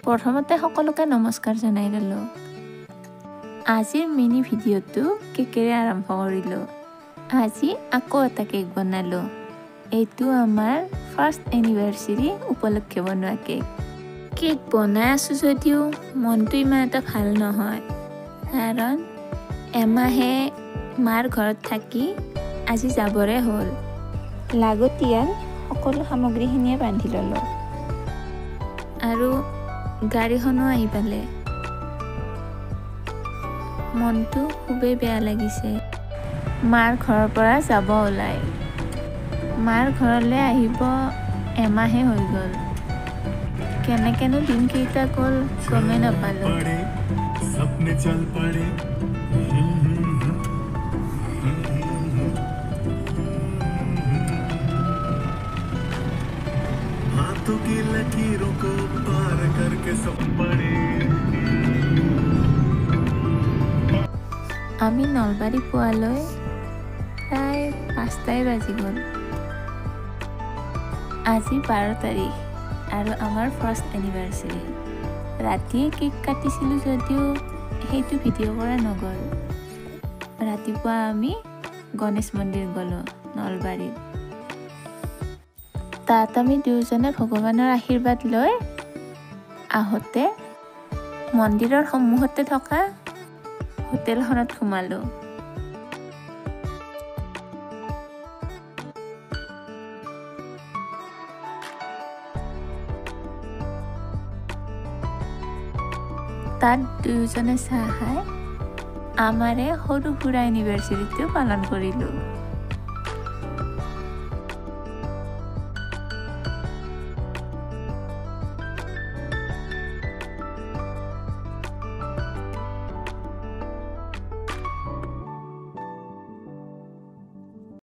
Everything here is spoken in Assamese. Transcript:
প্ৰথমতে সকলোকে নমস্কাৰ জনাই ললোঁ। আজিৰ মিনি ভিডিঅ'টো কেকেৰে আৰম্ভ কৰিলোঁ। আজি আকৌ এটা কেক বনালোঁ। এইটো আমাৰ ফাৰ্ষ্ট এনিভাৰ্চাৰী উপলক্ষে বনোৱা কেক। কেক বনাই আছোঁ যদিও মনটো ইমান এটা ভাল নহয়, কাৰণ এমাহে মাৰ ঘৰত থাকি আজি যাবৰে হ'ল। লাগতিয়াল সকলো সামগ্ৰীখিনিয়ে বান্ধি ল'লোঁ আৰু গাড়ীখনো আহি পালে। মনটো খুবেই বেয়া লাগিছে। মাৰ ঘৰৰ পৰা যাব ওলাই। মাৰ ঘৰলৈ আহিব এমাহে হৈ গ'ল। কেনেকেনো দিনকেইটা গ'ল গমেই নাপালোঁ। हाथों की लकीरों को पार करके सब पड़े। আমি নলবাৰী পোৱালৈ প্ৰায় 5টাই বাজি গ'ল। আজি 12 তাৰিখ আৰু আমাৰ ফাৰ্ষ্ট এনিভাৰ্চাৰী। ৰাতিয়ে কেক কাটিছিলোঁ যদিও সেইটো ভিডিঅ' কৰা নগ'ল। ৰাতিপুৱা আমি গণেশ মন্দিৰ গ'লোঁ নলবাৰীত। তাত আমি দুয়োজনে ভগৱানৰ আশীৰ্বাদ লৈ আহোঁতে মন্দিৰৰ সন্মুখতে থকা হোটেলখনত সোমালোঁ। তাত দুয়োজনে চাহ খাই আমাৰে সৰু সুৰা এনিভাৰ্চাৰীটো পালন কৰিলোঁ।